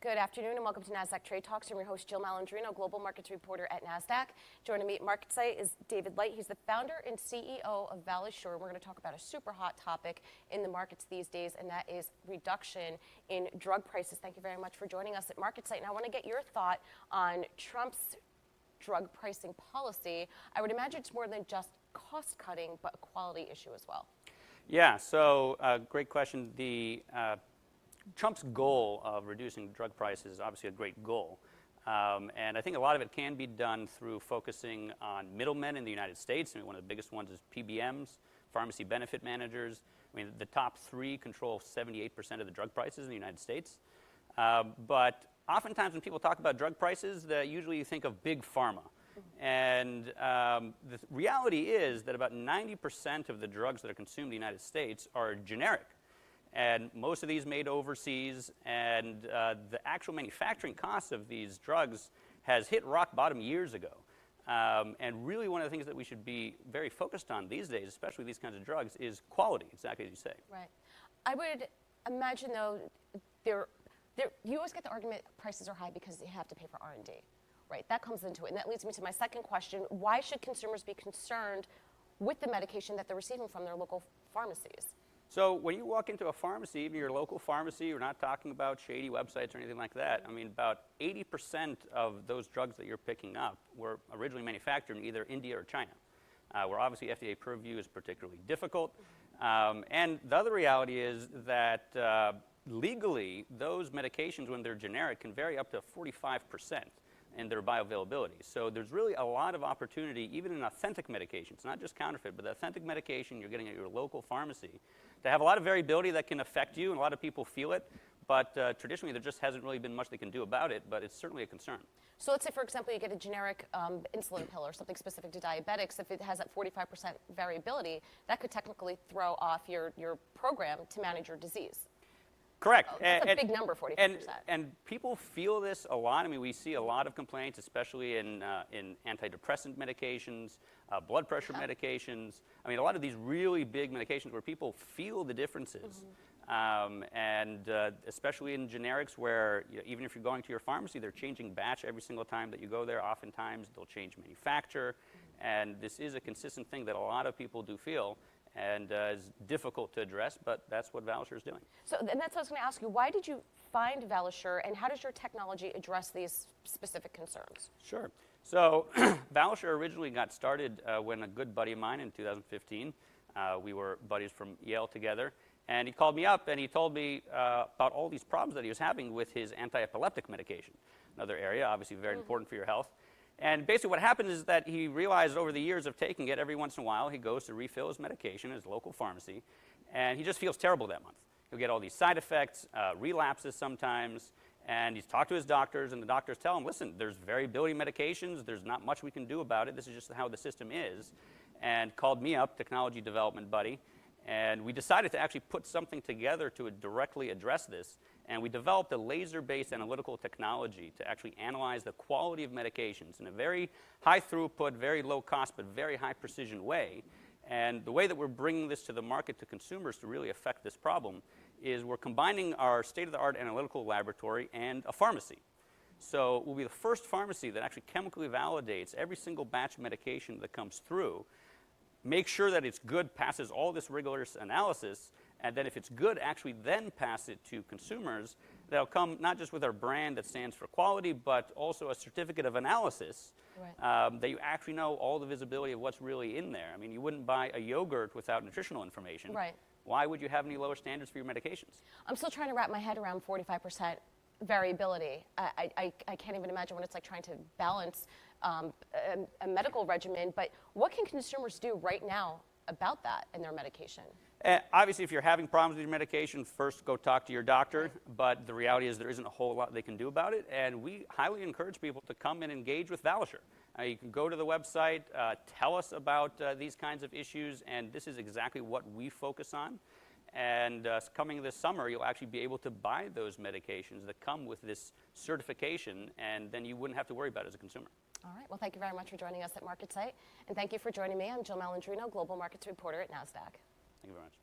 Good afternoon and welcome to Nasdaq Trade Talks. I'm your host, Jill Malandrino, Global Markets Reporter at Nasdaq. Joining me at MarketSite is David Light. He's the founder and CEO of Valisure. We're going to talk about a super hot topic in the markets these days, and that is reduction in drug prices. Thank you very much for joining us at MarketSite. And I want to get your thought on Trump's drug pricing policy. I would imagine it's more than just cost cutting, but a quality issue as well. Yeah, so great question. Trump's goal of reducing drug prices is obviously a great goal. And I think a lot of it can be done through focusing on middlemen in the United States. I mean, one of the biggest ones is PBMs, pharmacy benefit managers. I mean, the top three control 78% of the drug prices in the United States. But oftentimes when people talk about drug prices, usually you think of big pharma. And the reality is that about 90% of the drugs that are consumed in the United States are generic. And most of these made overseas, and the actual manufacturing cost of these drugs has hit rock bottom years ago. And really one of the things that we should be very focused on these days, especially these kinds of drugs, is quality, exactly as you say. Right. I would imagine, though, you always get the argument prices are high because you have to pay for R&D. Right, that comes into it. And that leads me to my second question. Why should consumers be concerned with the medication that they're receiving from their local pharmacies? So when you walk into a pharmacy, even your local pharmacy, we're not talking about shady websites or anything like that. I mean, about 80% of those drugs that you're picking up were originally manufactured in either India or China, where obviously FDA purview is particularly difficult. And the other reality is that legally, those medications, when they're generic, can vary up to 45% in their bioavailability. So there's really a lot of opportunity, even in authentic medications, not just counterfeit, but the authentic medication you're getting at your local pharmacy, to have a lot of variability that can affect you, and a lot of people feel it, but traditionally there just hasn't really been much they can do about it, but it's certainly a concern. So let's say, for example, you get a generic insulin pill or something specific to diabetics. If it has that 45% variability, that could technically throw off your program to manage your disease. Correct. That's a big number, 45%. And people feel this a lot. I mean, we see a lot of complaints, especially in antidepressant medications, blood pressure medications. I mean, a lot of these really big medications where people feel the differences. And especially in generics where even if you're going to your pharmacy, they're changing batch every single time that you go there. Oftentimes, they'll change manufacturer. And this is a consistent thing that a lot of people do feel. And is difficult to address, but that's what Valisure is doing. So, and that's what I was going to ask you. Why did you find Valisure, and how does your technology address these specific concerns? Sure. So, Valisure originally got started when a good buddy of mine in 2015, we were buddies from Yale together, and he called me up and he told me about all these problems that he was having with his anti-epileptic medication, another area obviously very important for your health. And basically what happened is that he realized over the years of taking it, every once in a while he goes to refill his medication at his local pharmacy, and he just feels terrible that month. He'll get all these side effects, relapses sometimes, and he's talked to his doctors, and the doctors tell him, listen, there's variability in medications, there's not much we can do about it, this is just how the system is, and called me up, technology development buddy, and we decided to actually put something together to directly address this. And we developed a laser-based analytical technology to actually analyze the quality of medications in a very high throughput, very low cost, but very high precision way. And the way that we're bringing this to the market to consumers to really affect this problem is we're combining our state-of-the-art analytical laboratory and a pharmacy. So we'll be the first pharmacy that actually chemically validates every single batch of medication that comes through, make sure that it's good, passes all this rigorous analysis, and then if it's good, actually then pass it to consumers. That'll come not just with our brand that stands for quality, but also a certificate of analysis that you actually know all the visibility of what's really in there. I mean, you wouldn't buy a yogurt without nutritional information. Right. Why would you have any lower standards for your medications? I'm still trying to wrap my head around 45% variability. I can't even imagine what it's like trying to balance a medical regimen. But what can consumers do right now about that in their medication? Obviously, if you're having problems with your medication, first go talk to your doctor. But the reality is there isn't a whole lot they can do about it. And we highly encourage people to come and engage with Valisure. You can go to the website, tell us about these kinds of issues. And this is exactly what we focus on. And coming this summer, you'll actually be able to buy those medications that come with this certification. And then you wouldn't have to worry about it as a consumer. All right. Well, thank you very much for joining us at MarketSite. And thank you for joining me. I'm Jill Malandrino, Global Markets Reporter at Nasdaq. Thank you very much.